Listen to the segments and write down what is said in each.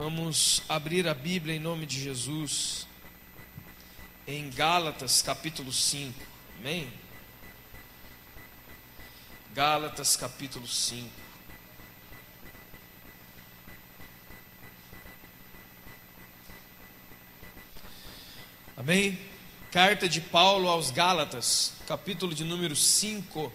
Vamos abrir a Bíblia em nome de Jesus, em Gálatas capítulo 5, amém? Gálatas capítulo 5. Amém? Carta de Paulo aos Gálatas, capítulo de número 5.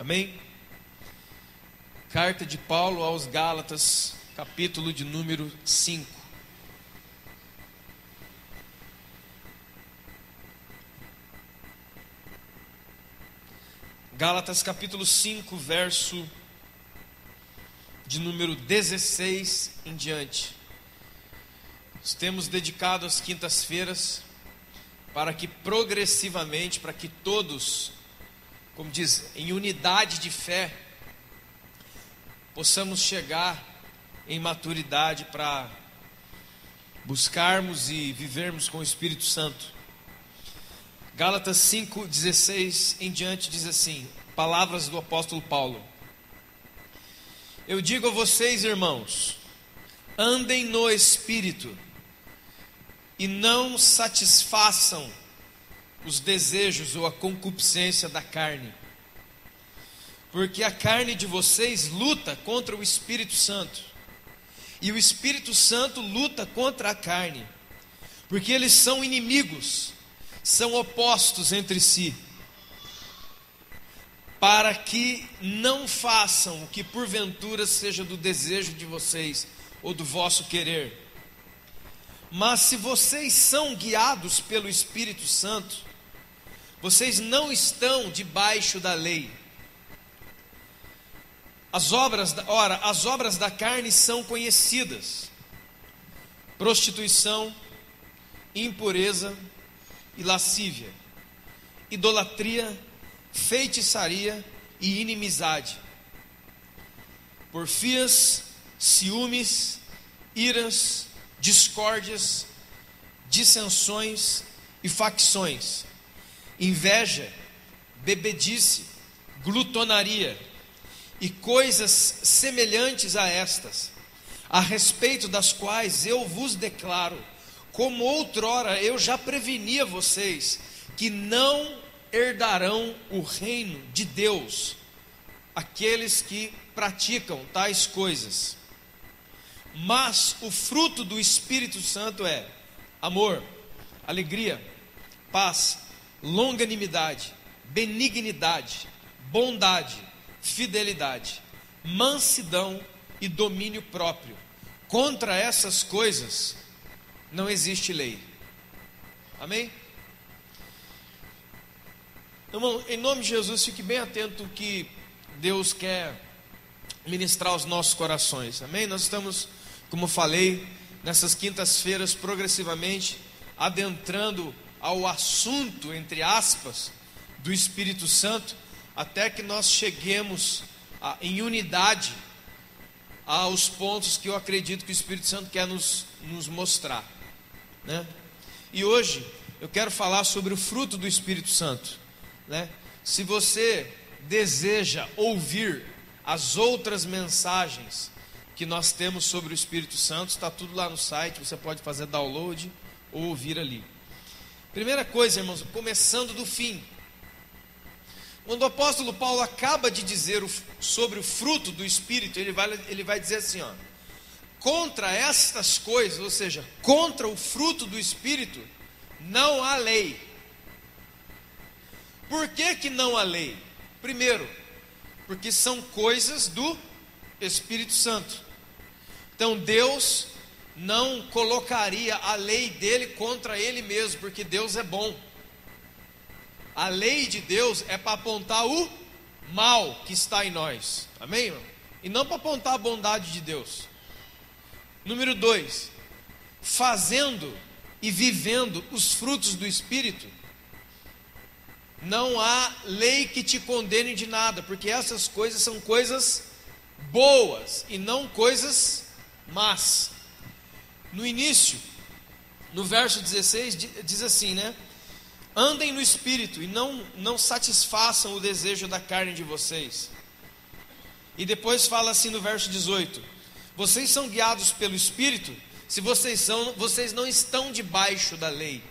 Amém? Carta de Paulo aos Gálatas, capítulo de número 5. Gálatas capítulo 5, verso de número 16 em diante. Nós temos dedicado as quintas-feiras para que progressivamente, para que todos, como diz, em unidade de fé, possamos chegar em maturidade para buscarmos e vivermos com o Espírito Santo. Gálatas 5:16 em diante diz assim, palavras do apóstolo Paulo: Eu digo a vocês, irmãos, andem no Espírito e não satisfaçam os desejos ou a concupiscência da carne, porque a carne de vocês luta contra o Espírito Santo, e o Espírito Santo luta contra a carne, porque eles são inimigos, são opostos entre si, para que não façam o que porventura seja do desejo de vocês ou do vosso querer. Mas se vocês são guiados pelo Espírito Santo, vocês não estão debaixo da lei. As obras da carne são conhecidas: prostituição, impureza e lascívia, idolatria, feitiçaria e inimizade, porfias, ciúmes, iras, discórdias, dissensões e facções, inveja, bebedice, glutonaria e coisas semelhantes a estas, a respeito das quais eu vos declaro, como outrora eu já prevenia vocês, que não herdarão o reino de Deus aqueles que praticam tais coisas. Mas o fruto do Espírito Santo é amor, alegria, paz, longanimidade, benignidade, bondade, fidelidade, mansidão e domínio próprio. Contra essas coisas não existe lei. Amém? Irmão, em nome de Jesus, fique bem atento ao que Deus quer ministrar aos nossos corações. Amém? Nós estamos, como falei, nessas quintas-feiras progressivamente adentrando ao assunto, entre aspas, do Espírito Santo, até que nós cheguemos em unidade aos pontos que eu acredito que o Espírito Santo quer nos mostrar, né? E hoje eu quero falar sobre o fruto do Espírito Santo, né? Se você deseja ouvir as outras mensagens que nós temos sobre o Espírito Santo, está tudo lá no site, você pode fazer download ou ouvir ali. Primeira coisa, irmãos, começando do fim. Quando o apóstolo Paulo acaba de dizer sobre o fruto do Espírito, ele vai dizer assim, ó: contra estas coisas, ou seja, contra o fruto do Espírito, não há lei. Por que não há lei? Primeiro, porque são coisas do Espírito Santo. Então Deus não colocaria a lei dele contra ele mesmo, porque Deus é bom. A lei de Deus é para apontar o mal que está em nós, amém, irmão? E não para apontar a bondade de Deus. Número 2, fazendo e vivendo os frutos do Espírito, não há lei que te condene de nada, porque essas coisas são coisas boas e não coisas más. No início, no verso 16, diz assim, né? Andem no Espírito e não satisfaçam o desejo da carne de vocês. E depois fala assim no verso 18: vocês são guiados pelo Espírito, se vocês não estão debaixo da lei.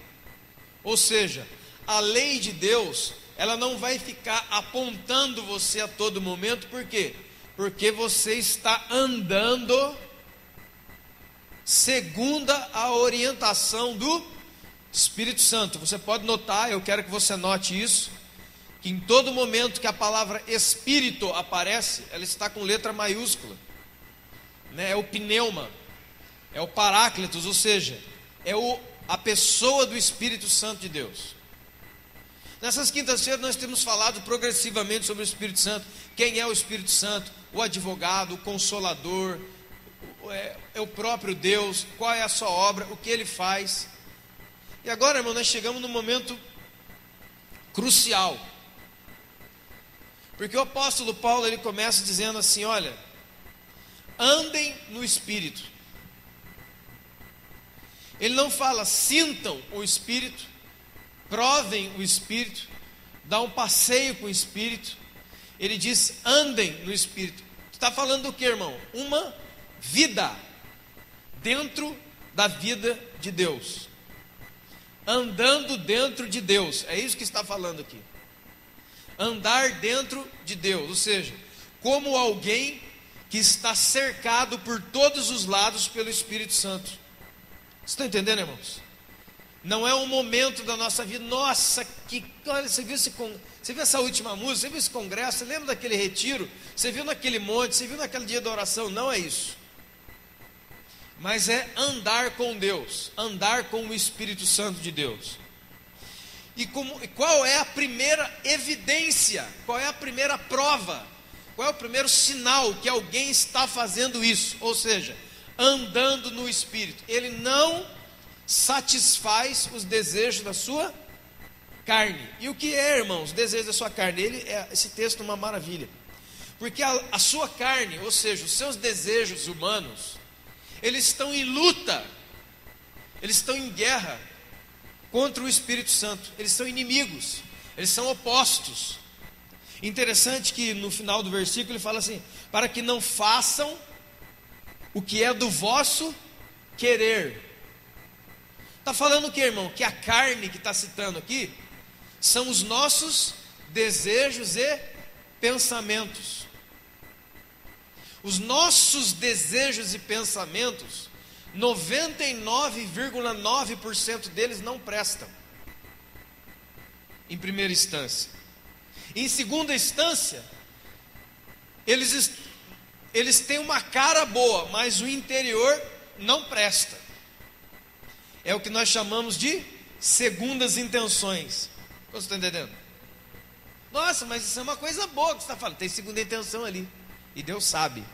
Ou seja, a lei de Deus, ela não vai ficar apontando você a todo momento. Por quê? Porque você está andando segundo a orientação do Espírito Santo. Você pode notar, eu quero que você note isso, que em todo momento que a palavra Espírito aparece, ela está com letra maiúscula, né? É o pneuma, é o paráclitos, ou seja, é a pessoa do Espírito Santo de Deus. Nessas quintas-feiras nós temos falado progressivamente sobre o Espírito Santo. Quem é o Espírito Santo? O advogado, o consolador, é o próprio Deus. Qual é a sua obra? O que ele faz? E agora, irmão, nós chegamos num momento crucial, porque o apóstolo Paulo, ele começa dizendo assim: olha, andem no Espírito. Ele não fala sintam o Espírito, provem o Espírito, dá um passeio com o Espírito. Ele diz andem no Espírito. Está falando do que, irmão? Uma vida dentro da vida de Deus, andando dentro de Deus. É isso que está falando aqui. Andar dentro de Deus, ou seja, como alguém que está cercado por todos os lados pelo Espírito Santo. Vocês estão entendendo, irmãos? Não é um momento da nossa vida, nossa, olha, você viu essa última música, você viu esse congresso, você lembra daquele retiro, você viu naquele monte, você viu naquele dia da oração. Não é isso. Mas é andar com Deus, andar com o Espírito Santo de Deus. E qual é a primeira evidência, qual é a primeira prova, qual é o primeiro sinal que alguém está fazendo isso? Ou seja, andando no Espírito. Ele não satisfaz os desejos da sua carne. E o que é, irmãos, os desejos da sua carne? Esse texto é uma maravilha, porque a sua carne, ou seja, os seus desejos humanos, eles estão em luta, eles estão em guerra contra o Espírito Santo. Eles são inimigos, eles são opostos. Interessante que no final do versículo ele fala assim: para que não façam o que é do vosso querer. Está falando o que, irmão? Que a carne que está citando aqui são os nossos desejos e pensamentos. Os nossos desejos e pensamentos, 99,9% deles não prestam, em primeira instância. Em segunda instância, eles têm uma cara boa, mas o interior não presta. É o que nós chamamos de segundas intenções. Você está entendendo? Nossa, mas isso é uma coisa boa que você está falando. Tem segunda intenção ali, e Deus sabe.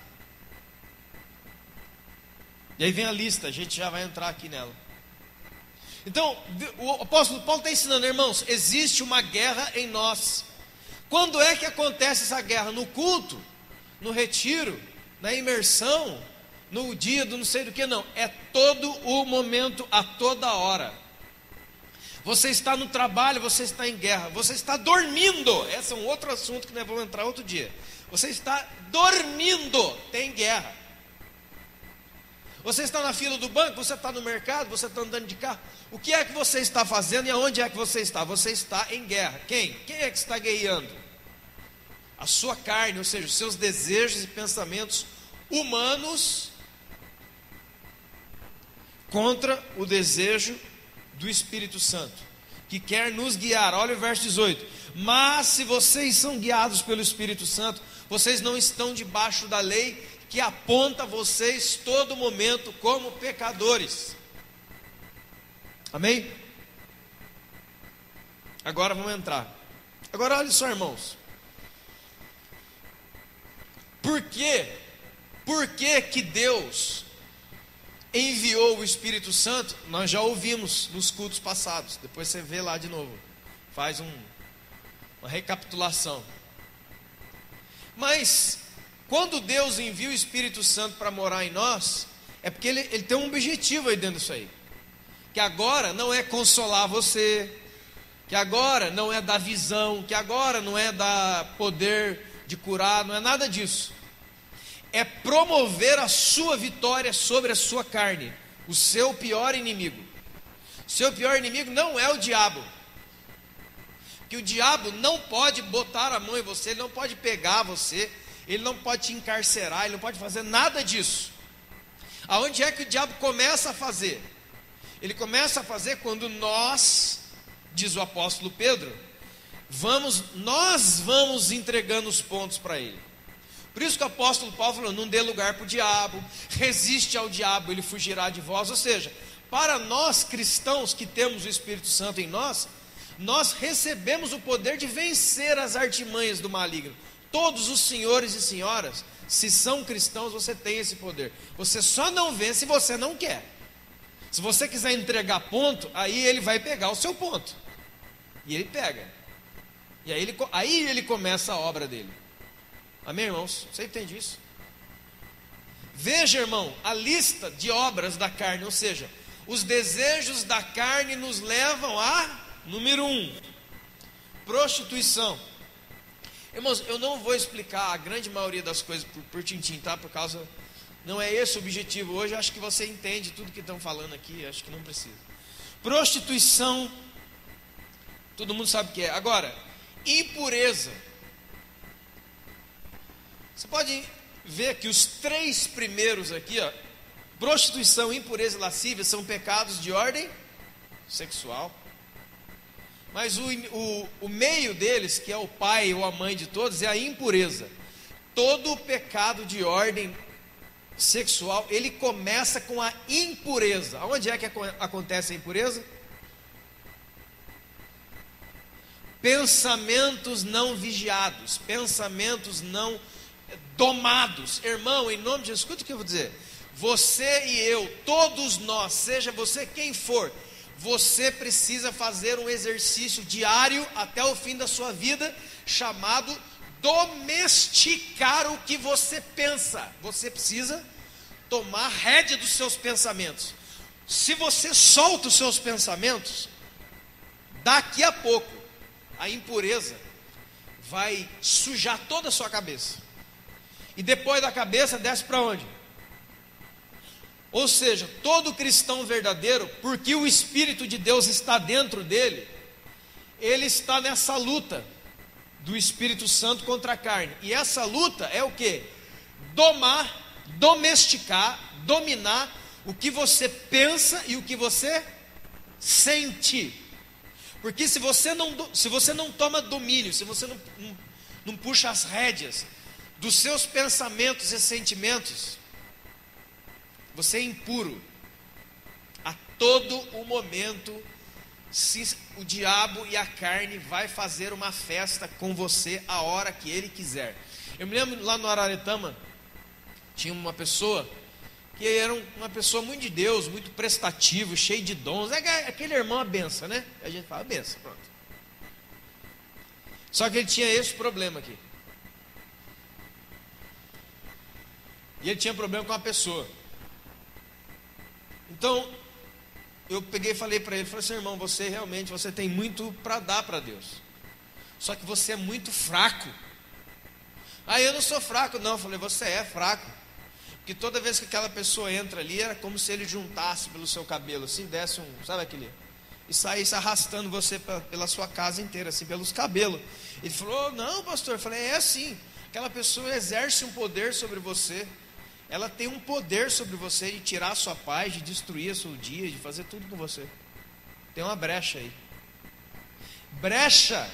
E aí vem a lista, a gente já vai entrar aqui nela. Então, o apóstolo Paulo está ensinando, irmãos, existe uma guerra em nós. Quando é que acontece essa guerra? No culto, no retiro, na imersão, no dia do não sei do que, não. É todo o momento, a toda hora. Você está no trabalho, você está em guerra. Você está dormindo. Esse é um outro assunto que nós vamos entrar outro dia. Você está dormindo, tem guerra. Você está na fila do banco, você está no mercado, você está andando de carro. O que é que você está fazendo e aonde é que você está? Você está em guerra. Quem? Quem é que está guerreando? A sua carne, ou seja, os seus desejos e pensamentos humanos contra o desejo do Espírito Santo, que quer nos guiar. Olha o verso 18: mas se vocês são guiados pelo Espírito Santo, vocês não estão debaixo da lei que aponta vocês todo momento como pecadores. Amém? Agora vamos entrar. Agora olha só, irmãos. Por que que Deus enviou o Espírito Santo? Nós já ouvimos nos cultos passados. Depois você vê lá de novo, faz uma recapitulação. Mas quando Deus envia o Espírito Santo para morar em nós, é porque ele tem um objetivo aí dentro disso aí. Que agora não é consolar você, que agora não é dar visão, que agora não é dar poder de curar, não é nada disso. É promover a sua vitória sobre a sua carne, o seu pior inimigo. O seu pior inimigo não é o diabo. Que o diabo não pode botar a mão em você, ele não pode pegar você, ele não pode te encarcerar, ele não pode fazer nada disso. Aonde é que o diabo começa a fazer? Ele começa a fazer quando nós, diz o apóstolo Pedro, nós vamos entregando os pontos para ele. Por isso que o apóstolo Paulo falou, não dê lugar para o diabo, resiste ao diabo, ele fugirá de vós. Ou seja, para nós cristãos que temos o Espírito Santo em nós, nós recebemos o poder de vencer as artimanhas do maligno. Todos os senhores e senhoras, se são cristãos, você tem esse poder. Você só não vence se você não quer. Se você quiser entregar ponto, aí ele vai pegar o seu ponto. E ele pega. E aí ele começa a obra dele. Amém, irmãos? Você entende isso? Veja, irmão, a lista de obras da carne. Ou seja, os desejos da carne nos levam a, número 1, prostituição. Irmãos, eu não vou explicar a grande maioria das coisas por tintim, tá? Por causa... Não é esse o objetivo hoje, acho que você entende tudo que estão falando aqui, acho que não precisa. Prostituição, todo mundo sabe o que é. Agora, impureza. Você pode ver que os 3 primeiros aqui, ó, prostituição, impureza e lascívia, são pecados de ordem sexual. Mas o meio deles, que é o pai ou a mãe de todos, é a impureza. Todo o pecado de ordem sexual, ele começa com a impureza. Aonde é que acontece a impureza? Pensamentos não vigiados, pensamentos não domados. Irmão, em nome de Jesus, escuta o que eu vou dizer. Você e eu, todos nós, seja você quem for, você precisa fazer um exercício diário até o fim da sua vida, chamado domesticar o que você pensa. Você precisa tomar rédea dos seus pensamentos. Se você solta os seus pensamentos, daqui a pouco a impureza vai sujar toda a sua cabeça. E depois da cabeça desce para onde? Ou seja, todo cristão verdadeiro, porque o Espírito de Deus está dentro dele, ele está nessa luta do Espírito Santo contra a carne. E essa luta é o que? Domesticar, dominar o que você pensa e o que você sente. Porque se você não toma domínio, se você não puxa as rédeas dos seus pensamentos e sentimentos, você é impuro. A todo o momento, o diabo e a carne vai fazer uma festa com você a hora que ele quiser. Eu me lembro lá no Araretama, tinha uma pessoa que era uma pessoa muito de Deus, muito prestativo, cheio de dons. Aquele irmão a benção, né? A gente fala benção, pronto. Só que ele tinha esse problema aqui. E ele tinha problema com a pessoa. Então, eu peguei e falei para ele, falei assim, irmão, você tem muito para dar para Deus. Só que você é muito fraco. Eu não sou fraco não, eu falei, você é fraco. Porque toda vez que aquela pessoa entra ali, era como se ele juntasse pelo seu cabelo, assim, desse sabe aquele? E saísse arrastando você pela sua casa inteira, assim, pelos cabelos. Ele falou, não pastor, eu falei, é assim, aquela pessoa exerce um poder sobre você. Ela tem um poder sobre você de tirar a sua paz, de destruir o seu dia, de fazer tudo com você. Tem uma brecha aí. Brecha,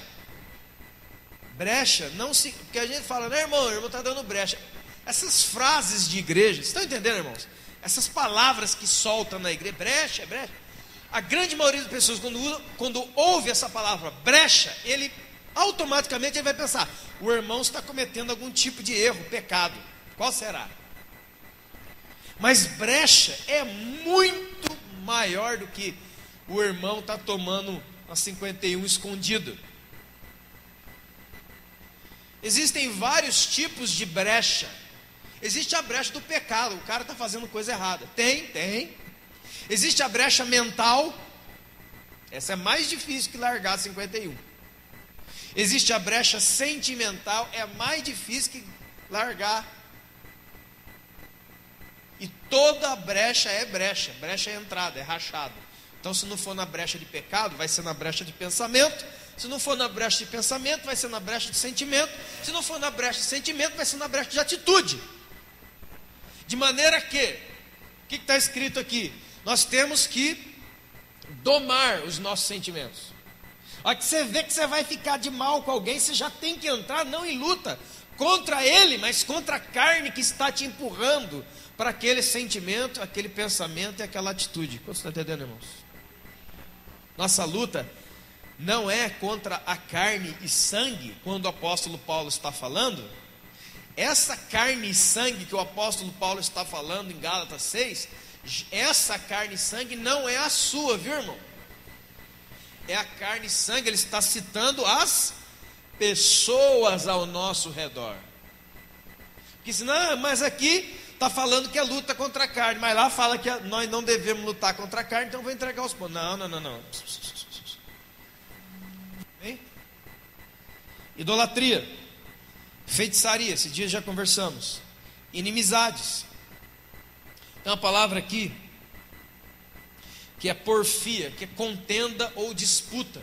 não se... Porque a gente fala, né, irmão, o irmão está dando brecha. Essas frases de igreja, vocês estão entendendo, irmãos? Essas palavras que soltam na igreja, brecha. A grande maioria das pessoas, quando ouve essa palavra brecha, ele automaticamente vai pensar, o irmão está cometendo algum tipo de erro, pecado. Qual será? Mas brecha é muito maior do que o irmão está tomando uma 51 escondido. Existem vários tipos de brecha. Existe a brecha do pecado, o cara está fazendo coisa errada. Tem. Existe a brecha mental, essa é mais difícil que largar 51. Existe a brecha sentimental, é mais difícil que largar. E toda brecha é brecha é entrada, é rachado. Então, se não for na brecha de pecado, vai ser na brecha de pensamento. Se não for na brecha de pensamento, vai ser na brecha de sentimento. Se não for na brecha de sentimento, vai ser na brecha de atitude. De maneira que, o que está escrito aqui? Nós temos que domar os nossos sentimentos. A que você vê que você vai ficar de mal com alguém, você já tem que entrar não em luta contra ele, mas contra a carne que está te empurrando para aquele sentimento, aquele pensamento e aquela atitude. Quanto você está entendendo, irmãos? Nossa luta não é contra a carne e sangue, quando o apóstolo Paulo está falando. Essa carne e sangue que o apóstolo Paulo está falando em Gálatas 6, essa carne e sangue não é a sua, viu, irmão? É a carne e sangue, ele está citando as pessoas ao nosso redor. Porque senão, mas aqui está falando que é luta contra a carne, mas lá fala que nós não devemos lutar contra a carne, então vou entregar os pontos. Não. Hein? Idolatria, feitiçaria, esse dia já conversamos. Inimizades. Tem uma palavra aqui que é porfia, que é contenda ou disputa,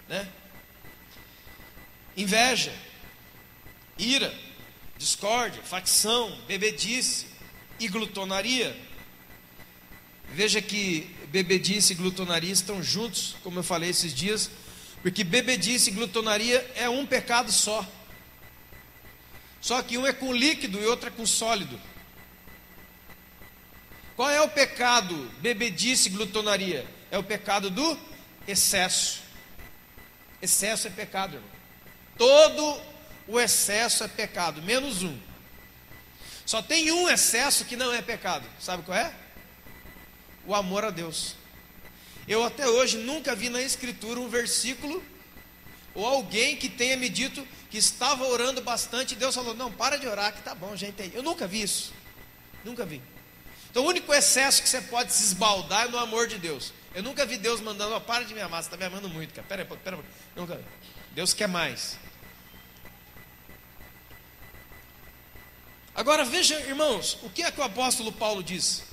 né? Inveja, ira, discórdia, facção, bebedice e glutonaria. Veja que bebedice e glutonaria estão juntos, como eu falei esses dias, porque bebedice e glutonaria é um pecado só. Só que um é com líquido e outro é com sólido. Qual é o pecado bebedice e glutonaria? É o pecado do excesso. Excesso é pecado, irmão. Todo o excesso é pecado, menos um. Só tem um excesso que não é pecado. Sabe qual é? O amor a Deus. Eu até hoje nunca vi na Escritura um versículo ou alguém que tenha me dito que estava orando bastante e Deus falou, não, para de orar que tá bom, gente. Eu nunca vi isso. Nunca vi. Então o único excesso que você pode se esbaldar é no amor de Deus. Eu nunca vi Deus mandando, ó, para de me amar, você está me amando muito, cara. Pera aí. Nunca vi. Deus quer mais. Agora veja, irmãos, o que é que o apóstolo Paulo diz?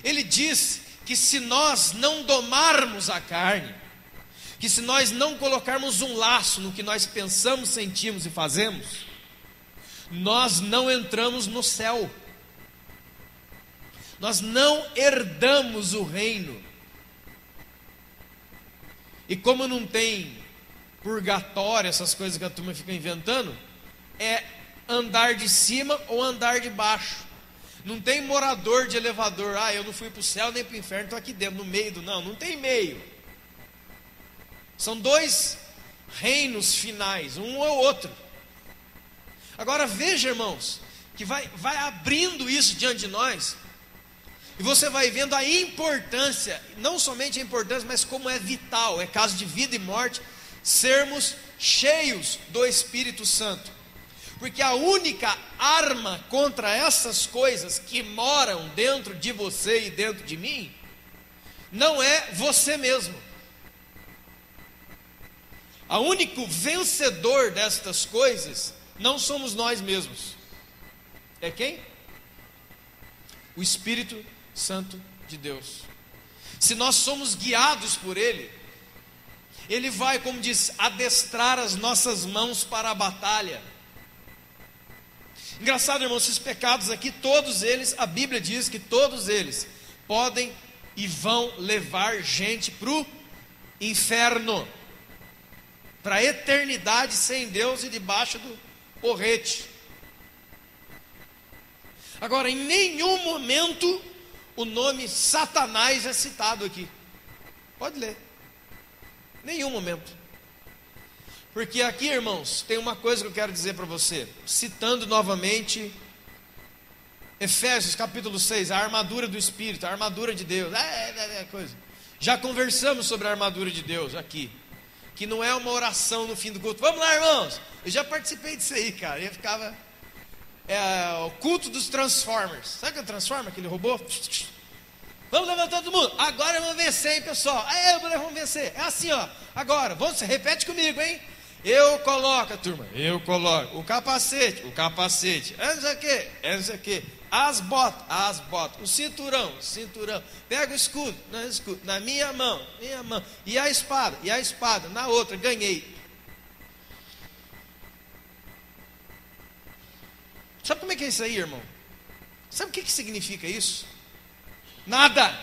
Ele diz que se nós não domarmos a carne, que se nós não colocarmos um laço no que nós pensamos, sentimos e fazemos, nós não entramos no céu. Nós não herdamos o reino. E como não tem purgatório, essas coisas que a turma fica inventando, é andar de cima ou andar de baixo. Não tem morador de elevador, eu não fui para o céu nem para o inferno, estou aqui dentro, no meio do... Não tem meio. São dois reinos finais, um ou outro. Agora veja, irmãos, que vai abrindo isso diante de nós, e você vai vendo a importância, não somente a importância, mas como é vital, é caso de vida e morte, sermos cheios do Espírito Santo. Porque a única arma contra essas coisas que moram dentro de você e dentro de mim, não é você mesmo. O único vencedor destas coisas não somos nós mesmos. É quem? O Espírito Santo de Deus. Se nós somos guiados por Ele, Ele vai, como diz, adestrar as nossas mãos para a batalha. Engraçado, irmãos, esses pecados aqui, todos eles, a Bíblia diz que todos eles podem e vão levar gente para o inferno, para a eternidade sem Deus e debaixo do porrete. Agora, em nenhum momento o nome Satanás é citado aqui. Pode ler. Nenhum momento. Porque aqui, irmãos, tem uma coisa que eu quero dizer para você, citando novamente Efésios capítulo 6, a armadura do Espírito, a armadura de Deus. Coisa. Já conversamos sobre a armadura de Deus aqui, que não é uma oração no fim do culto. Vamos lá, irmãos. Eu já participei disso aí, cara. Eu ficava o culto dos Transformers. Sabe o que é o Transformer, aquele robô? Vamos levantar todo mundo. Agora vamos vencer, hein, pessoal? Vamos vencer. É assim, ó. Agora, você repete comigo, hein? Eu coloco, a turma. Eu coloco o capacete. É não sei o que. As botas. O cinturão. Pega o escudo. Na minha mão. E a espada. Na outra, ganhei. Sabe como é que é isso aí, irmão? Sabe o que significa isso? Nada.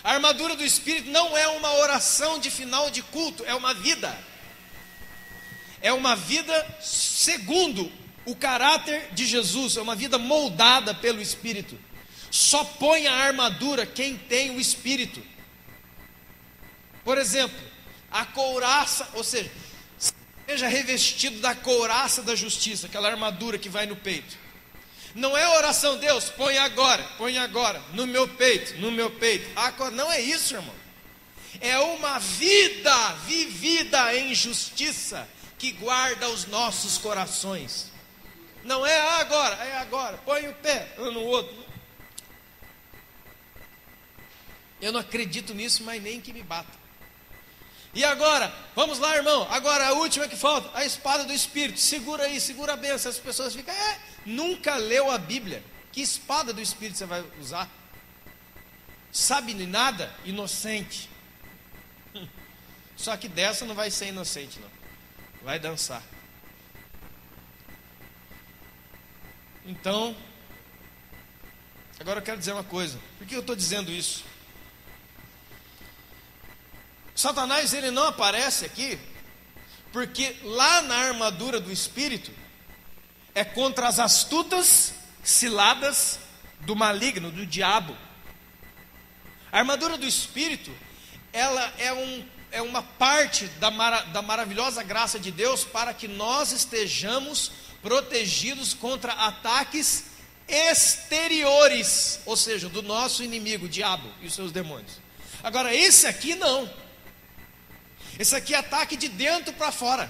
A armadura do Espírito não é uma oração de final de culto, é uma vida. É uma vida segundo o caráter de Jesus, é uma vida moldada pelo Espírito. Só põe a armadura quem tem o Espírito. Por exemplo, a couraça, ou seja, seja revestido da couraça da justiça, aquela armadura que vai no peito. Não é oração, Deus, põe agora, no meu peito. Não é isso, irmão. É uma vida vivida em justiça que guarda os nossos corações. Não é agora, põe o pé no outro. Eu não acredito nisso, mas nem que me bata. E agora, vamos lá, irmão, agora a última que falta, a espada do Espírito. Segura aí, segura a bênção. As pessoas ficam, nunca leu a Bíblia. Que espada do Espírito você vai usar? Sabe de nada? Inocente. Só que dessa não vai ser inocente, não. Vai dançar. Então, agora eu quero dizer uma coisa. Por que eu estou dizendo isso? Satanás, ele não aparece aqui porque lá na armadura do Espírito é contra as astutas ciladas do maligno, do diabo. A armadura do Espírito, ela é uma parte da maravilhosa graça de Deus para que nós estejamos protegidos contra ataques exteriores, ou seja, do nosso inimigo, o diabo e os seus demônios. Agora, esse aqui não. Esse aqui é ataque de dentro para fora.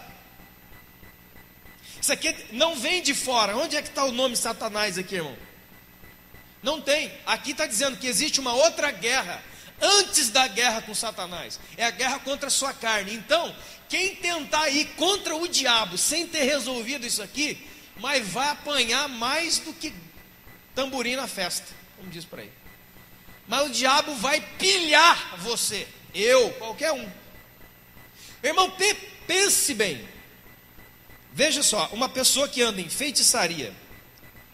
Isso aqui não vem de fora. Onde é que está o nome Satanás aqui, irmão? Não tem. Aqui está dizendo que existe uma outra guerra antes da guerra com Satanás. É a guerra contra a sua carne. Então, quem tentar ir contra o diabo sem ter resolvido isso aqui, mas vai apanhar mais do que tamborim na festa, como diz por aí. Mas o diabo vai pilhar você, qualquer um. Irmão, pense bem. Veja só, uma pessoa que anda em feitiçaria,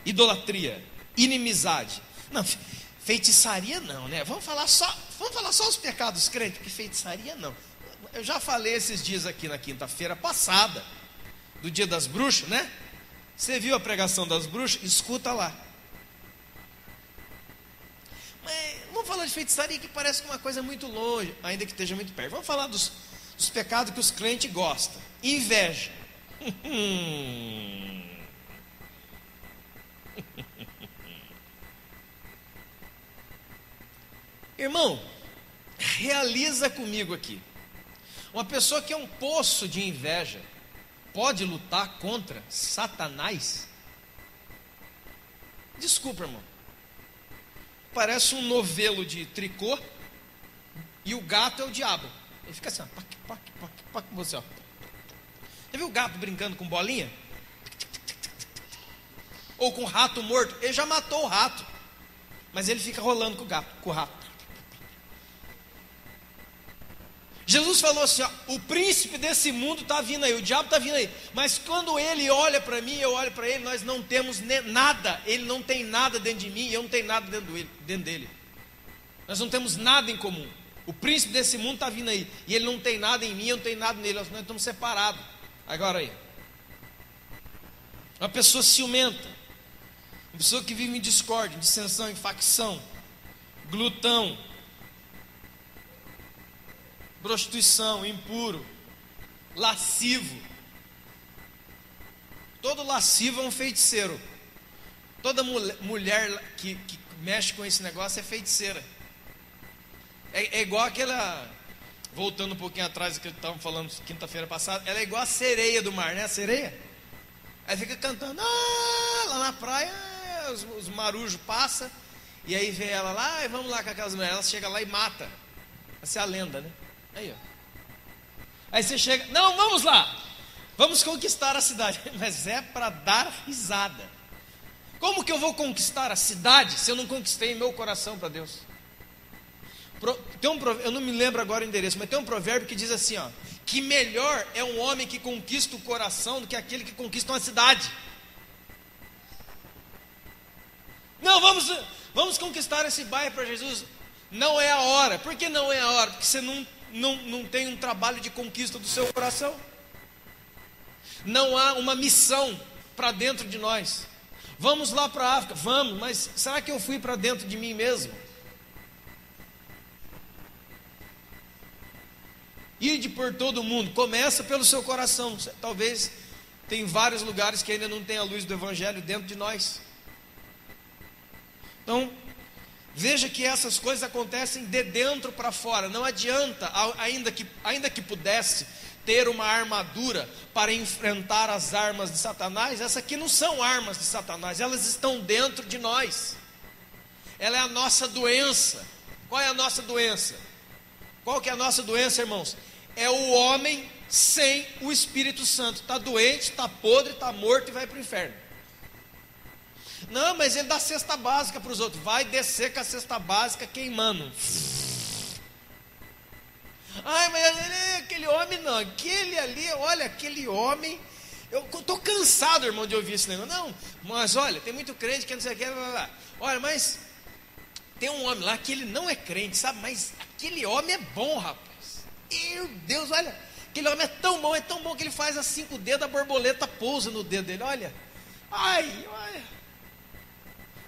idolatria, inimizade. Não, feitiçaria não, né? Vamos falar só os pecados crentes, porque feitiçaria não. Eu já falei esses dias aqui na quinta-feira passada, do dia das bruxas, né? Você viu a pregação das bruxas? Escuta lá. Mas vamos falar de feitiçaria que parece uma coisa muito longe, ainda que esteja muito perto. Vamos falar dos pecados que os crentes gostam. Inveja. Irmão, realiza comigo aqui. Uma pessoa que é um poço de inveja pode lutar contra Satanás? Desculpa, irmão. Parece um novelo de tricô e o gato é o diabo. Ele fica assim, ó, pac, com você, ó. Já viu o gato brincando com bolinha? Ou com rato morto? Ele já matou o rato, mas ele fica rolando com o rato. Jesus falou assim, ó, o príncipe desse mundo está vindo aí, o diabo está vindo aí. Mas quando ele olha para mim, eu olho para ele, nós não temos nada. Ele não tem nada dentro de mim e eu não tenho nada dentro dele. Nós não temos nada em comum. O príncipe desse mundo está vindo aí. E ele não tem nada em mim, eu não tenho nada nele. Nós estamos separados. Agora aí. Uma pessoa ciumenta. Uma pessoa que vive em discórdia, em dissensão, em facção. Glutão. Prostituição, impuro. Lascivo. Todo lascivo é um feiticeiro. Toda mulher que mexe com esse negócio é feiticeira. É igual aquela, voltando um pouquinho atrás do que estavam falando quinta-feira passada, ela é igual a sereia do mar, né? A sereia? Aí fica cantando, lá na praia, os marujos passam, e aí vê ela lá, e vamos lá com aquelas mulheres, ela chega lá e mata. Essa é a lenda, né? Aí, ó. Aí você chega, não, vamos lá, vamos conquistar a cidade. Mas é para dar risada. Como que eu vou conquistar a cidade se eu não conquistei meu coração para Deus? Eu não me lembro agora o endereço, mas tem um provérbio que diz assim, ó, que melhor é um homem que conquista o coração do que aquele que conquista uma cidade. Não, vamos conquistar esse bairro para Jesus. Não é a hora. Por que não é a hora? Porque você não tem um trabalho de conquista do seu coração. Não há uma missão para dentro de nós. Vamos lá para a África, vamos, mas será que eu fui para dentro de mim mesmo? Ide por todo mundo, começa pelo seu coração. Talvez tem vários lugares que ainda não tem a luz do Evangelho dentro de nós. Então, veja que essas coisas acontecem de dentro para fora. Não adianta, ainda que pudesse ter uma armadura para enfrentar as armas de Satanás. Essas aqui não são armas de Satanás, elas estão dentro de nós. Ela é a nossa doença. Qual é a nossa doença? Qual que é a nossa doença, irmãos? É o homem sem o Espírito Santo. Está doente, está podre, está morto e vai para o inferno. Não, mas ele dá cesta básica para os outros. Vai descer com a cesta básica queimando. Ai, mas aquele homem não, aquele ali, olha, aquele homem. Eu estou cansado, irmão, de ouvir esse negócio. Não, mas olha, tem muito crente que não sei o que. Olha, mas tem um homem lá que ele não é crente, sabe? Mas aquele homem é bom, rapaz. Meu Deus, olha, aquele homem é tão bom que ele faz assim com o dedo, a borboleta pousa no dedo dele, olha. Ai, olha.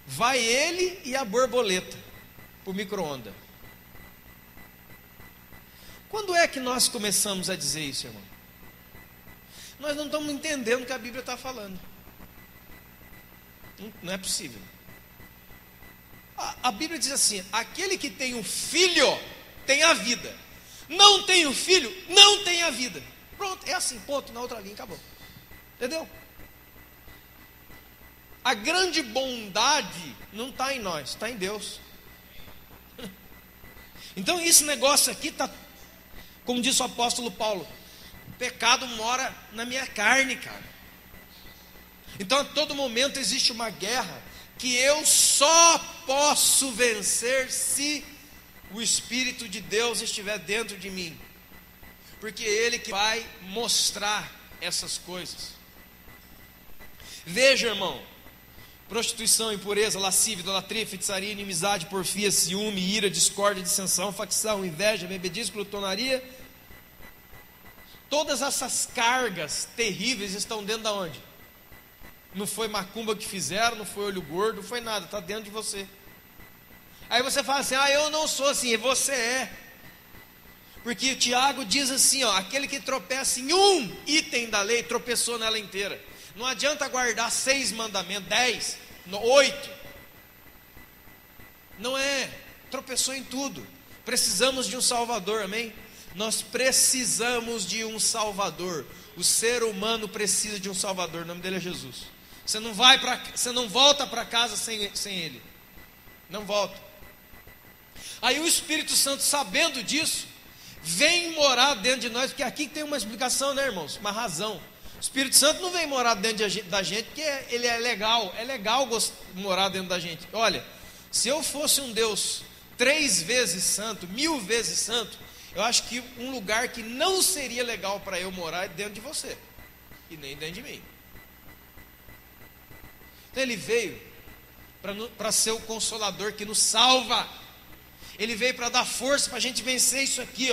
Vai ele e a borboleta para o micro-ondas. Quando é que nós começamos a dizer isso, irmão? Nós não estamos entendendo o que a Bíblia está falando. Não é possível. A Bíblia diz assim: aquele que tem um filho tem a vida. Não tem o filho, não tem a vida. Pronto, é assim, ponto, na outra linha, acabou. Entendeu? A grande bondade não está em nós, está em Deus. Então esse negócio aqui está, como disse o apóstolo Paulo, o pecado mora na minha carne, cara. Então a todo momento existe uma guerra que eu só posso vencer se o Espírito de Deus estiver dentro de mim, porque é Ele que vai mostrar essas coisas. Veja, irmão, prostituição, impureza, lascívia, idolatria, feitiçaria, inimizade, porfia, ciúme, ira, discórdia, dissensão, facção, inveja, bebedice, glutonaria. Todas essas cargas terríveis estão dentro da onde? Não foi macumba que fizeram, não foi olho gordo, não foi nada, está dentro de você. Aí você fala assim: eu não sou assim. Você é. Porque o Tiago diz assim, aquele que tropeça em um item da lei, tropeçou nela inteira. Não adianta guardar 6 mandamentos, 10, 8. Não é, tropeçou em tudo. Precisamos de um Salvador, amém? Nós precisamos de um Salvador. O ser humano precisa de um Salvador, o nome dele é Jesus. Você não volta para casa sem Ele. Não volta. Aí o Espírito Santo, sabendo disso, vem morar dentro de nós, porque aqui tem uma explicação, né, irmãos? Uma razão. O Espírito Santo não vem morar dentro da gente porque ele é legal morar dentro da gente. Olha, se eu fosse um Deus 3 vezes santo, 1000 vezes santo, eu acho que um lugar que não seria legal para eu morar é dentro de você, e nem dentro de mim. Então ele veio para ser o consolador que nos salva. Ele veio para dar força para a gente vencer isso aqui,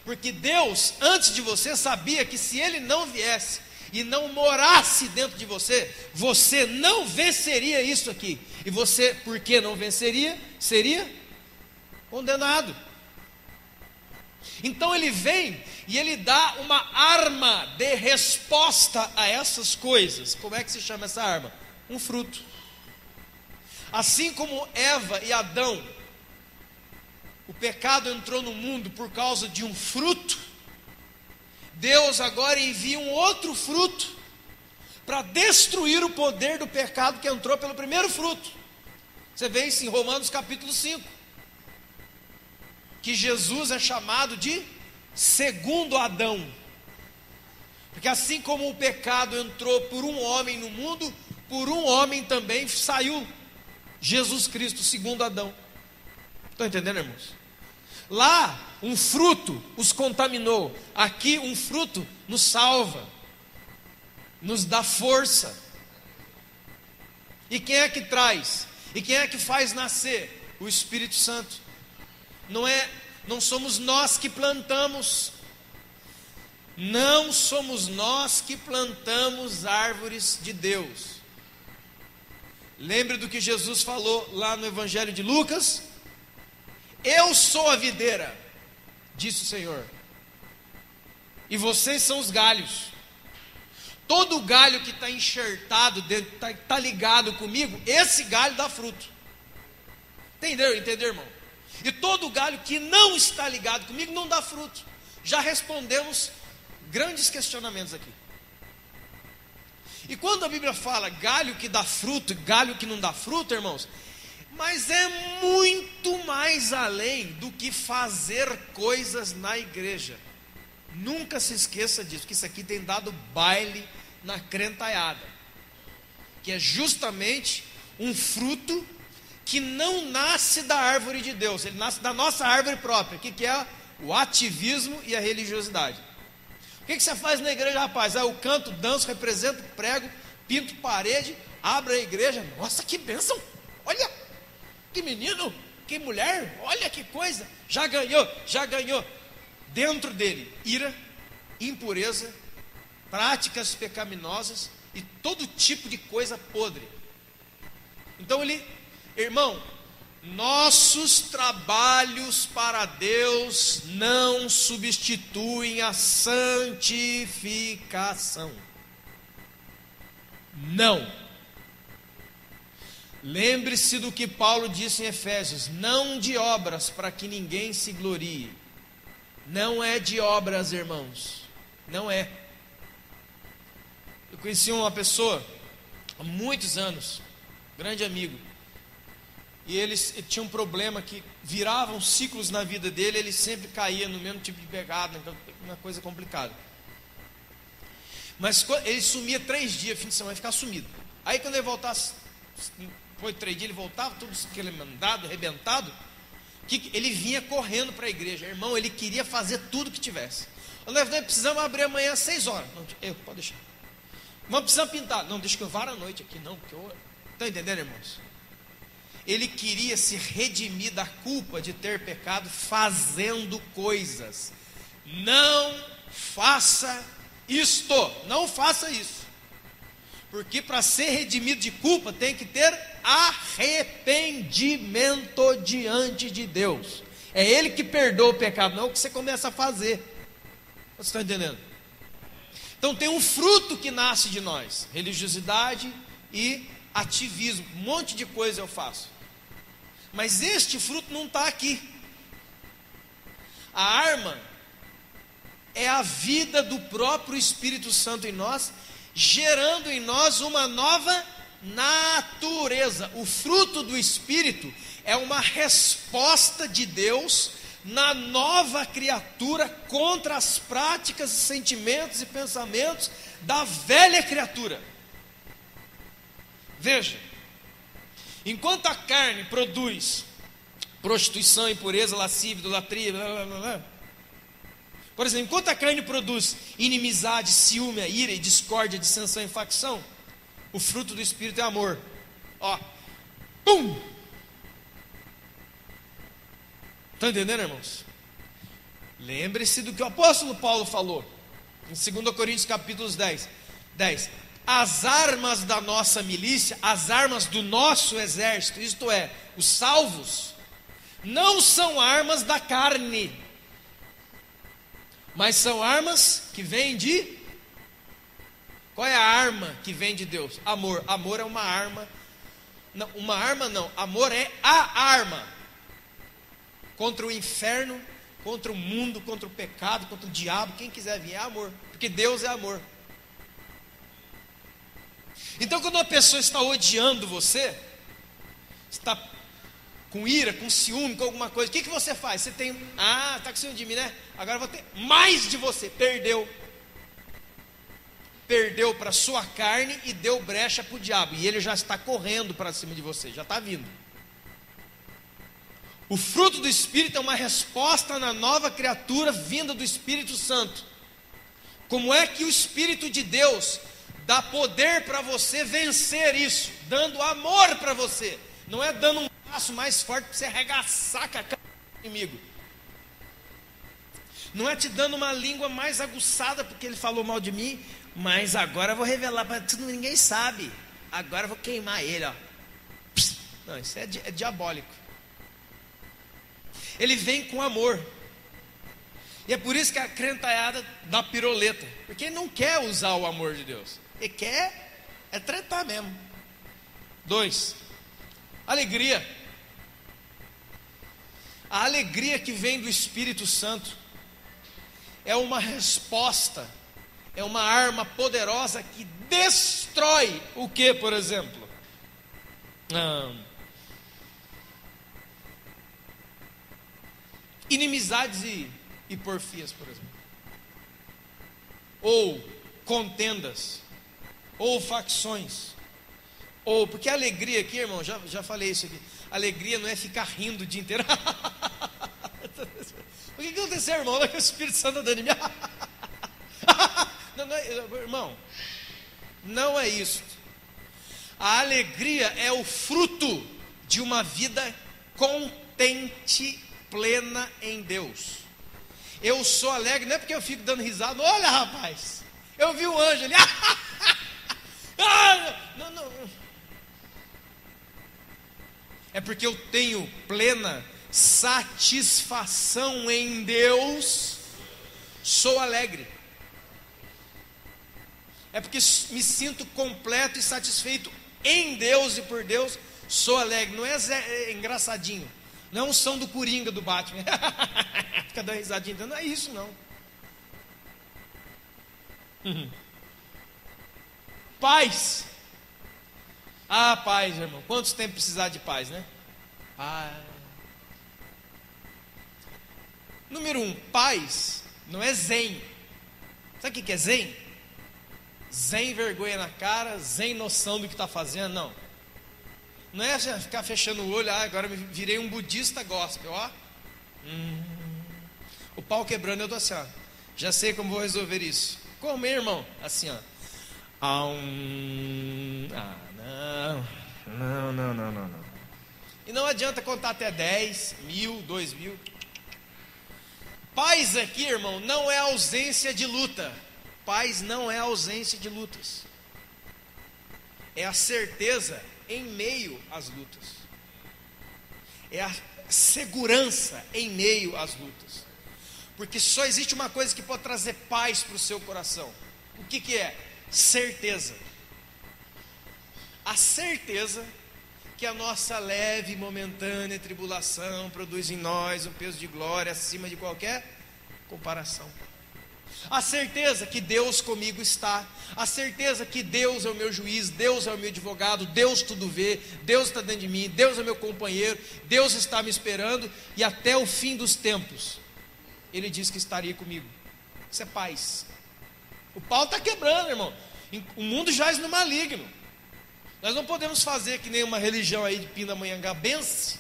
porque Deus, antes de você, sabia que se Ele não viesse e não morasse dentro de você, você não venceria isso aqui. E você, por que não venceria? Seria condenado. Então Ele vem e Ele dá uma arma de resposta a essas coisas. Como é que se chama essa arma? Um fruto. Assim como Eva e Adão, o pecado entrou no mundo por causa de um fruto, Deus agora envia um outro fruto para destruir o poder do pecado que entrou pelo primeiro fruto. Você vê isso em Romanos capítulo 5, que Jesus é chamado de segundo Adão, porque assim como o pecado entrou por um homem no mundo, por um homem também saiu Jesus Cristo, segundo Adão. Estão entendendo, irmãos? Lá um fruto os contaminou, aqui um fruto nos salva, nos dá força. E quem é que traz? E quem é que faz nascer? O Espírito Santo. Não somos nós que plantamos. Não somos nós que plantamos árvores de Deus. Lembre do que Jesus falou lá no Evangelho de Lucas: eu sou a videira, disse o Senhor, e vocês são os galhos. Todo galho que está enxertado dentro, está ligado comigo, esse galho dá fruto. Entendeu, irmão? E todo galho que não está ligado comigo não dá fruto. Já respondemos grandes questionamentos aqui. E quando a Bíblia fala galho que dá fruto, galho que não dá fruto, irmãos, mas é muito mais além do que fazer coisas na igreja. Nunca se esqueça disso, que isso aqui tem dado baile na crentaiada, que é justamente um fruto que não nasce da árvore de Deus, ele nasce da nossa árvore própria, que é o ativismo e a religiosidade. O que você faz na igreja, rapaz? Eu canto, danço, represento, prego, pinto parede, abro a igreja. Nossa, que bênção! Olha, que menino, que mulher, olha que coisa, já ganhou. Dentro dele, ira, impureza, práticas pecaminosas e todo tipo de coisa podre. Então irmão, nossos trabalhos para Deus não substituem a santificação. Não. Lembre-se do que Paulo disse em Efésios: não de obras, para que ninguém se glorie. Não é de obras, irmãos, não é. Eu conheci uma pessoa há muitos anos, grande amigo, e ele tinha um problema que viravam ciclos na vida dele, ele sempre caía no mesmo tipo de pecado, uma coisa complicada. Mas ele sumia 3 dias, fim de semana, ficava sumido. Aí quando ele voltasse, foi 3 dias, ele voltava todo esquelemandado, arrebentado, que ele vinha correndo para a igreja. Irmão, ele queria fazer tudo que tivesse. Nós precisamos abrir amanhã às 6 horas. Não, pode deixar. Mas precisamos pintar. Não, deixa que eu vá à noite aqui, não. Estão entendendo, irmãos? Ele queria se redimir da culpa de ter pecado fazendo coisas. Não faça isto. Não faça isso. Porque para ser redimido de culpa tem que ter arrependimento diante de Deus. É Ele que perdoa o pecado, não é o que você começa a fazer. Você está entendendo? Então tem um fruto que nasce de nós: religiosidade e ativismo. Um monte de coisa eu faço. Mas este fruto não está aqui. A arma é a vida do próprio Espírito Santo em nós, gerando em nós uma nova natureza. O fruto do Espírito é uma resposta de Deus na nova criatura contra as práticas, sentimentos e pensamentos da velha criatura. Veja, enquanto a carne produz prostituição, impureza, lascívia, idolatria, por exemplo, enquanto a carne produz inimizade, ciúme, ira e discórdia, dissensão e facção, o fruto do Espírito é amor. Ó, pum! Estão entendendo, irmãos? Lembre-se do que o apóstolo Paulo falou em 2 Coríntios capítulo 10. As armas da nossa milícia, as armas do nosso exército, isto é, os salvos, não são armas da carne, mas são armas que vêm de... Qual é a arma que vem de Deus? Amor. Amor é uma arma. Não, uma arma não. Amor é a arma contra o inferno, contra o mundo, contra o pecado, contra o diabo. Quem quiser vir é amor, porque Deus é amor. Então, quando uma pessoa está odiando você, está com ira, com ciúme, com alguma coisa, o que você faz? Você tem, está com ciúme de mim, né? Agora eu vou ter mais de você. Perdeu para a sua carne e deu brecha para o diabo. E ele já está correndo para cima de você, já está vindo. O fruto do Espírito é uma resposta na nova criatura vinda do Espírito Santo. Como é que o Espírito de Deus dá poder para você vencer isso? Dando amor para você. Não é dando um passo mais forte para você arregaçar com a cara do inimigo. Não é te dando uma língua mais aguçada porque ele falou mal de mim, mas agora eu vou revelar para tudo, ninguém sabe. Agora eu vou queimar ele, ó. Não, isso é diabólico. Ele vem com amor. E é por isso que a crentaiada dá piroleta, porque ele não quer usar o amor de Deus. Ele quer tretar mesmo. 2, alegria. A alegria que vem do Espírito Santo é uma resposta, é uma arma poderosa que destrói o que, por exemplo? Inimizades e porfias, por exemplo. Ou contendas, ou facções. Ou, porque a alegria aqui, irmão, já falei isso aqui. Alegria não é ficar rindo o dia inteiro. O que aconteceu, irmão? Não é que o Espírito Santo andando em mim. Irmão, não é isso. A alegria é o fruto de uma vida contente, plena em Deus. Eu sou alegre, não é porque eu fico dando risada. Olha, rapaz, eu vi o anjo ali. Não. É porque eu tenho plena satisfação em Deus, sou alegre. É porque me sinto completo e satisfeito em Deus e por Deus, sou alegre. Não é engraçadinho, não é um som do Coringa do Batman. Fica dando risadinha, não é isso não. Paz. Paz, irmão. Quantos tempos precisar de paz, né? Paz. Número 1, paz não é zen. Sabe o que é zen? Zen vergonha na cara, zen noção do que está fazendo, não. Não é ficar fechando o olho, agora me virei um budista gospel, ó. O pau quebrando, eu tô assim, ó. Já sei como vou resolver isso. Como, irmão? Assim, ó. Não. E não adianta contar até 10, 1000, 2000. Paz aqui, irmão, não é ausência de luta. Paz não é ausência de lutas. É a certeza em meio às lutas. É a segurança em meio às lutas. Porque só existe uma coisa que pode trazer paz para o seu coração. O que é? Certeza. A certeza que a nossa leve e momentânea tribulação produz em nós um peso de glória acima de qualquer comparação. A certeza que Deus comigo está, a certeza que Deus é o meu juiz, Deus é o meu advogado, Deus tudo vê, Deus está dentro de mim, Deus é meu companheiro, Deus está me esperando e até o fim dos tempos Ele diz que estaria comigo. Isso é paz. O pau está quebrando, irmão. O mundo jaz no maligno. Nós não podemos fazer que nem uma religião aí de pindamonhangabense,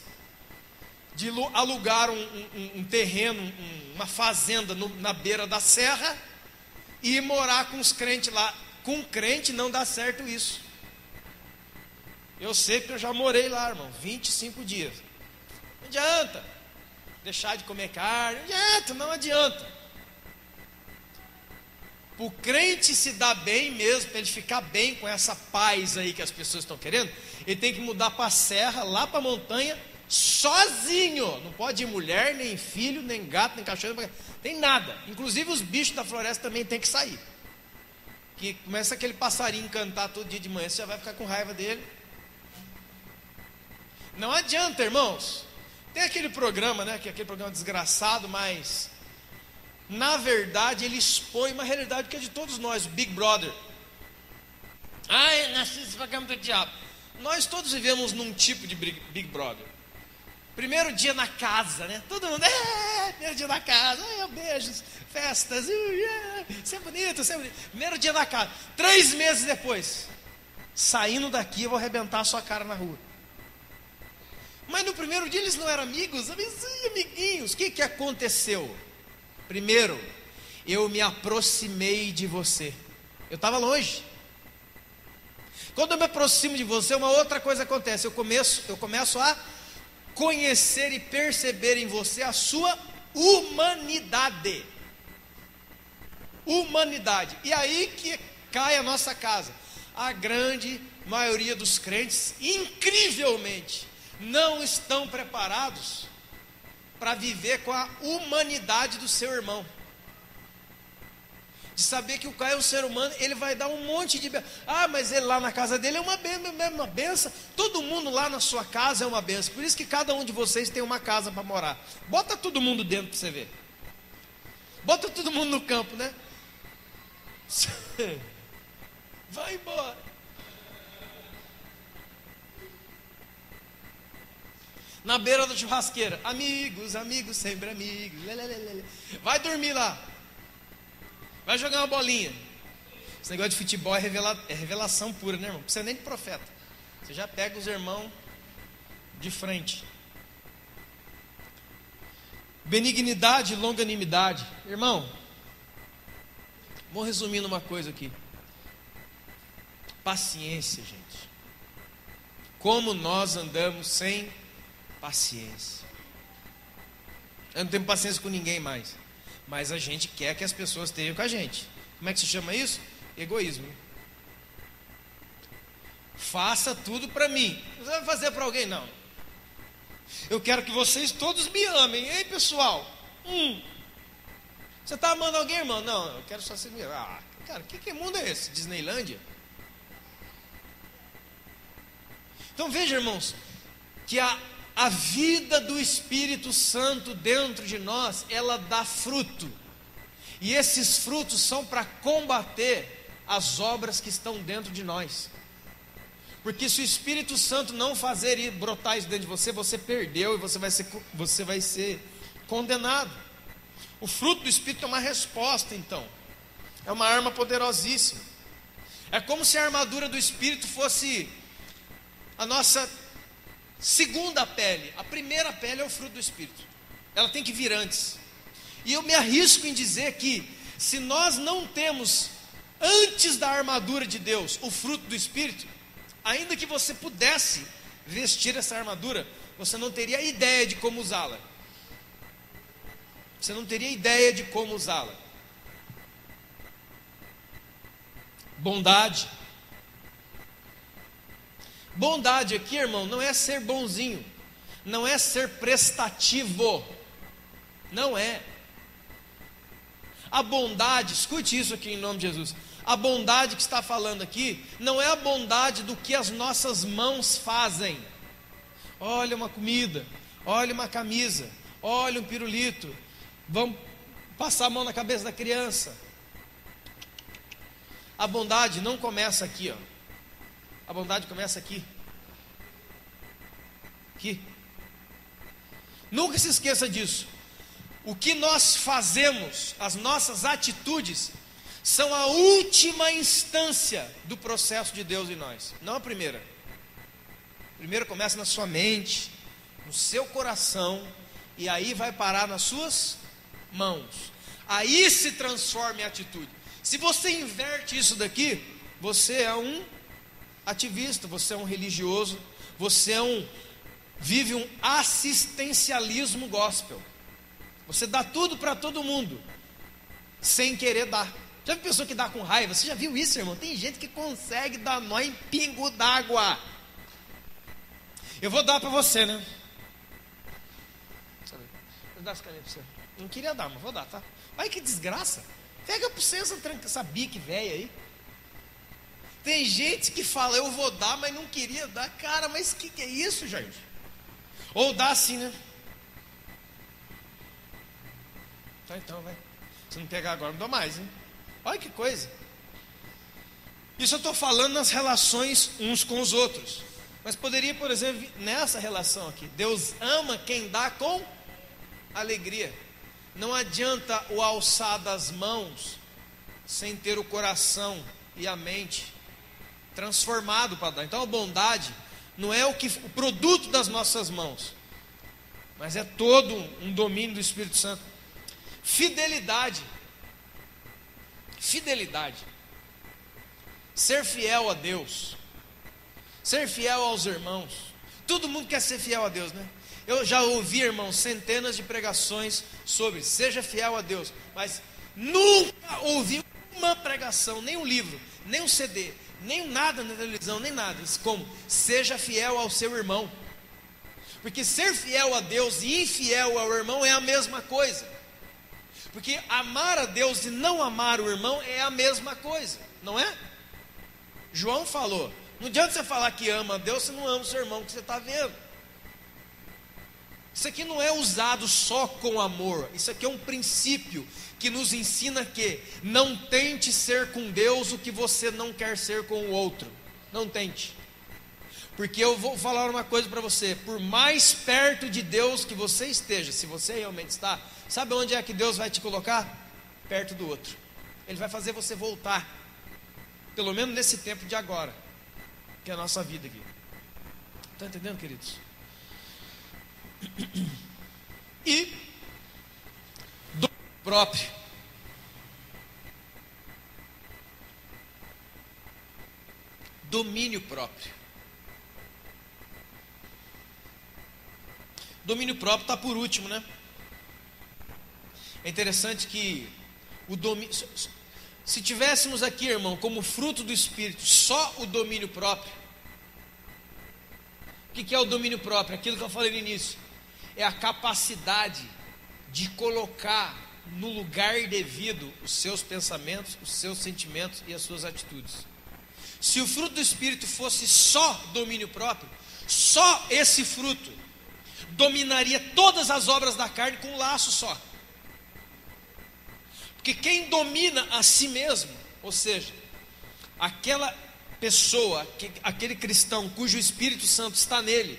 de alugar um terreno, uma fazenda na beira da serra e morar com os crentes lá. Com crente não dá certo isso. Eu sei que eu já morei lá, irmão, 25 dias. Não adianta deixar de comer carne, não adianta. O crente se dá bem mesmo, para ele ficar bem com essa paz aí que as pessoas estão querendo, ele tem que mudar para a serra, lá para a montanha, sozinho. Não pode ir mulher, nem filho, nem gato, nem cachorro, tem nada. Inclusive os bichos da floresta também tem que sair. Que começa aquele passarinho cantar todo dia de manhã, você já vai ficar com raiva dele. Não adianta, irmãos. Tem aquele programa, né, que é aquele programa desgraçado, mas na verdade ele expõe uma realidade que é de todos nós, o Big Brother. Ai, nasci para cama do diabo. Nós todos vivemos num tipo de Big Brother. Primeiro dia na casa, né? Todo mundo, primeiro dia na casa, beijos, festas, você é bonito, você é bonito. Primeiro dia na casa. 3 meses depois, saindo daqui, eu vou arrebentar a sua cara na rua. Mas no primeiro dia eles não eram amigos, amiguinhos. O que aconteceu? Primeiro, eu me aproximei de você. Eu estava longe. Quando eu me aproximo de você, uma outra coisa acontece. Eu começo a conhecer e perceber em você a sua humanidade. Humanidade. E aí que cai a nossa casa. A grande maioria dos crentes, incrivelmente, não estão preparados para viver com a humanidade do seu irmão. De saber que o cara é um ser humano, ele vai dar um monte de benção. Mas ele lá na casa dele é uma benção. Todo mundo lá na sua casa é uma benção. Por isso que cada um de vocês tem uma casa para morar. Bota todo mundo dentro para você ver. Bota todo mundo no campo, né? Vai embora. Na beira da churrasqueira, amigos, sempre amigos. Vai dormir lá. Vai jogar uma bolinha. Esse negócio de futebol é revelação pura, né, irmão? Não precisa nem de profeta. Você já pega os irmãos de frente. Benignidade e longanimidade. Irmão, vou resumir numa coisa aqui. Paciência, gente. Como nós andamos sem paciência. Eu não tenho paciência com ninguém mais. Mas a gente quer que as pessoas estejam com a gente. Como é que se chama isso? Egoísmo. Faça tudo para mim. Você vai fazer para alguém? Não. Eu quero que vocês todos me amem. Ei, pessoal? Você está amando alguém, irmão? Não, eu quero só ser me amar. Cara, que mundo é esse? Disneylândia? Então veja, irmãos, que a vida do Espírito Santo dentro de nós, ela dá fruto. E esses frutos são para combater as obras que estão dentro de nós. Porque se o Espírito Santo não fazer brotar isso dentro de você, você perdeu e você vai ser condenado. O fruto do Espírito é uma resposta, então. É uma arma poderosíssima. É como se a armadura do Espírito fosse a nossa segunda pele. A primeira pele é o fruto do Espírito. Ela tem que vir antes. E eu me arrisco em dizer que se nós não temos antes da armadura de Deus o fruto do Espírito, ainda que você pudesse vestir essa armadura, você não teria ideia de como usá-la. Você não teria ideia de como usá-la. Bondade. Bondade aqui, irmão, não é ser bonzinho, não é ser prestativo, não é. A bondade, escute isso aqui em nome de Jesus. A bondade que está falando aqui não é a bondade do que as nossas mãos fazem. Olha uma comida, olha uma camisa, olha um pirulito, vamos passar a mão na cabeça da criança. A bondade não começa aqui, ó. A bondade começa aqui. Aqui. Nunca se esqueça disso. O que nós fazemos, as nossas atitudes, são a última instância do processo de Deus em nós, não a primeira. Primeiro começa na sua mente, no seu coração, e aí vai parar nas suas mãos. Aí se transforma em atitude. Se você inverte isso daqui, você é um ativista, você é um religioso, você vive um assistencialismo gospel. Você dá tudo para todo mundo, sem querer dar. Já viu pessoa que dá com raiva? Você já viu isso, irmão? Tem gente que consegue dar nó em pingo d'água. Eu vou dar para você, né? Vou dar essa caneta para você. Não queria dar, mas vou dar, tá? Olha que desgraça. Pega para você essa bique velha aí. Tem gente que fala, eu vou dar, mas não queria dar. Cara, mas que é isso, gente? Ou dá assim, né? Tá, então, vai. Se não pegar agora, não dou mais, hein? Olha que coisa. Isso eu estou falando nas relações uns com os outros. Mas poderia, por exemplo, nessa relação aqui, Deus ama quem dá com alegria. Não adianta o alçar das mãos sem ter o coração e a mente transformado para dar. Então a bondade não é o produto das nossas mãos, mas é todo um domínio do Espírito Santo. Fidelidade. Ser fiel a Deus, ser fiel aos irmãos. Todo mundo quer ser fiel a Deus, né? Eu já ouvi, irmão, centenas de pregações sobre seja fiel a Deus, mas nunca ouvi uma pregação, nem um livro, nem um CD, nem nada na televisão, nem nada, como seja fiel ao seu irmão. Porque ser fiel a Deus e infiel ao irmão é a mesma coisa. Porque amar a Deus e não amar o irmão é a mesma coisa, não é? João falou, não adianta você falar que ama a Deus se não ama o seu irmão que você está vendo. Isso aqui não é usado só com amor. Isso aqui é um princípio que nos ensina que não tente ser com Deus o que você não quer ser com o outro. Não tente. Porque eu vou falar uma coisa para você. Por mais perto de Deus que você esteja, se você realmente está, sabe onde é que Deus vai te colocar? Perto do outro. Ele vai fazer você voltar. Pelo menos nesse tempo de agora, que é a nossa vida aqui. Está entendendo, queridos? E domínio próprio. Domínio próprio. Domínio próprio está por último, né? É interessante que o domínio, se tivéssemos aqui, irmão, como fruto do Espírito, só o domínio próprio. O que é o domínio próprio? Aquilo que eu falei no início. É a capacidade de colocar no lugar devido os seus pensamentos, os seus sentimentos e as suas atitudes. Se o fruto do Espírito fosse só domínio próprio, só esse fruto dominaria todas as obras da carne com um laço só. Porque quem domina a si mesmo, ou seja, aquela pessoa, aquele cristão cujo Espírito Santo está nele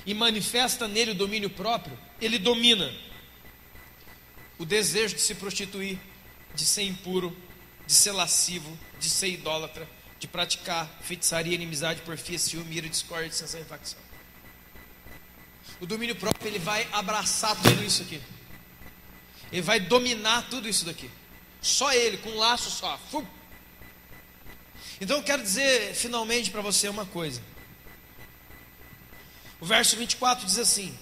e manifesta nele o domínio próprio, ele domina o desejo de se prostituir, de ser impuro, de ser lascivo, de ser idólatra, de praticar feitiçaria, inimizade, porfia, ciúme, ira, discórdia, dissensão e facção. O domínio próprio, ele vai abraçar tudo isso aqui. Ele vai dominar tudo isso daqui. Só ele, com um laço só. Então eu quero dizer finalmente para você uma coisa. O verso 24 diz assim.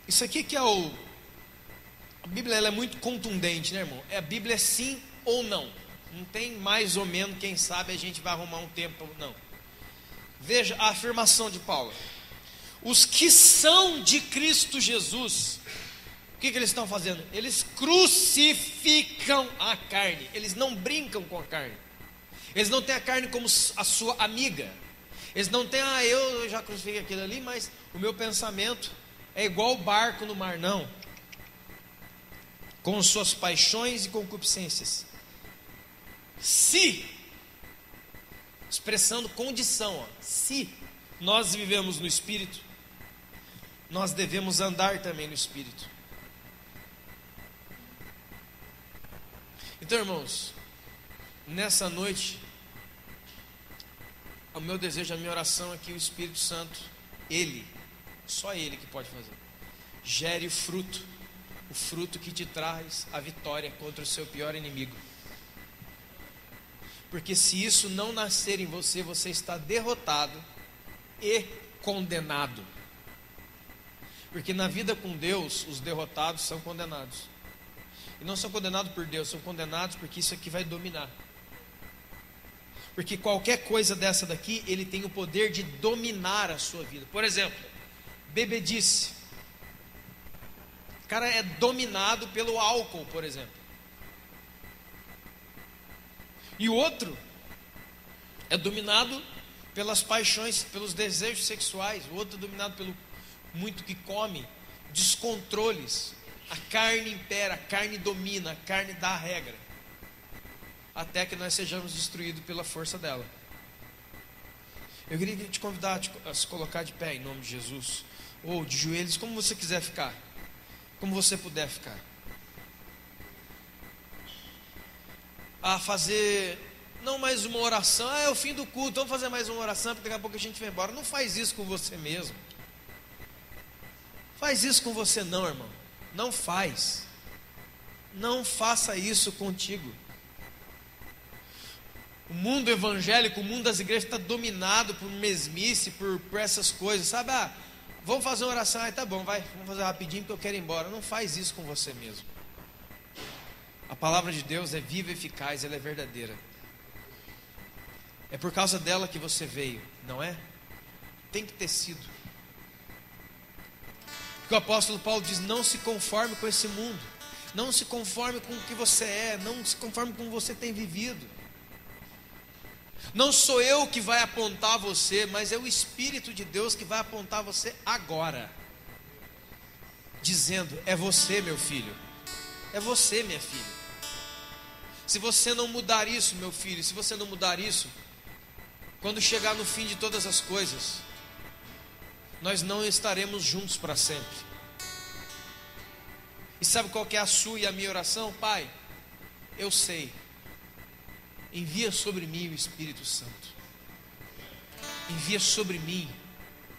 Isso aqui que é o... A Bíblia ela é muito contundente, né, irmão? A Bíblia é sim ou não. Não tem mais ou menos, quem sabe a gente vai arrumar um tempo, não. Veja a afirmação de Paulo. Os que são de Cristo Jesus, o que eles estão fazendo? Eles crucificam a carne. Eles não brincam com a carne. Eles não têm a carne como a sua amiga. Eles não têm, eu já crucifiquei aquilo ali, mas o meu pensamento é igual o barco no mar, não. Com suas paixões e concupiscências. Se, expressando condição, se nós vivemos no Espírito, nós devemos andar também no Espírito. Então, irmãos, nessa noite, o meu desejo, a minha oração é que o Espírito Santo, Ele, só Ele que pode fazer, gere o fruto que te traz a vitória contra o seu pior inimigo. Porque se isso não nascer em você, você está derrotado e condenado. Porque na vida com Deus, os derrotados são condenados. E não são condenados por Deus, são condenados porque isso aqui vai dominar. Porque qualquer coisa dessa daqui, ele tem o poder de dominar a sua vida. Por exemplo, bebedice. O cara é dominado pelo álcool, por exemplo. E o outro é dominado pelas paixões, pelos desejos sexuais. O outro é dominado pelo muito que come, descontroles. A carne impera, a carne domina, a carne dá a regra. até que nós sejamos destruídos pela força dela. Eu queria te convidar a se colocar de pé em nome de Jesus, ou de joelhos, como você quiser ficar, como você puder ficar, a fazer não mais uma oração. É o fim do culto, vamos fazer mais uma oração, porque daqui a pouco a gente vai embora. Não faz isso com você mesmo. Faz isso com você não, irmão. Não faz. Não faça isso contigo. O mundo evangélico, o mundo das igrejas está dominado por mesmice, por essas coisas, sabe? Vamos fazer uma oração, tá bom, vamos fazer rapidinho porque eu quero ir embora. Não faz isso com você mesmo. A palavra de Deus é viva e eficaz, ela é verdadeira. É por causa dela que você veio, não é? Tem que ter sido. Porque o apóstolo Paulo diz: não se conforme com esse mundo, não se conforme com o que você é, não se conforme com o que você tem vivido. Não sou eu que vai apontar você, mas é o Espírito de Deus que vai apontar você agora, dizendo: é você, meu filho, é você, minha filha. Se você não mudar isso, meu filho, se você não mudar isso, quando chegar no fim de todas as coisas, nós não estaremos juntos para sempre. E sabe qual que é a sua e a minha oração? Pai, eu sei, envia sobre mim o Espírito Santo. Envia sobre mim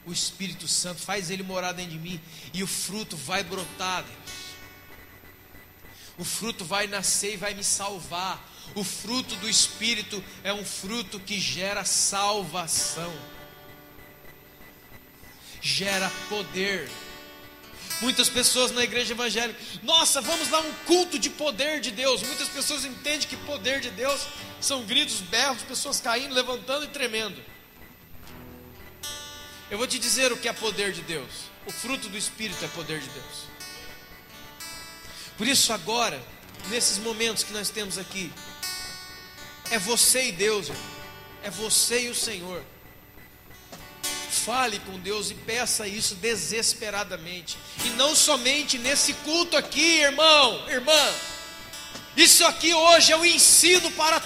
o Espírito Santo, faz ele morar dentro de mim, e o fruto vai brotar, Deus. O fruto vai nascer e vai me salvar. O fruto do Espírito é um fruto que gera salvação, gera poder. Muitas pessoas na igreja evangélica: nossa, vamos lá, um culto de poder de Deus. Muitas pessoas entendem que poder de Deus são gritos, berros, pessoas caindo, levantando e tremendo. Eu vou te dizer o que é poder de Deus. O fruto do Espírito é poder de Deus. Por isso agora, nesses momentos que nós temos aqui, é você e Deus, irmão. É você e o Senhor. Fale com Deus e peça isso desesperadamente. E não somente nesse culto aqui, irmão, irmã. Isso aqui hoje é o ensino para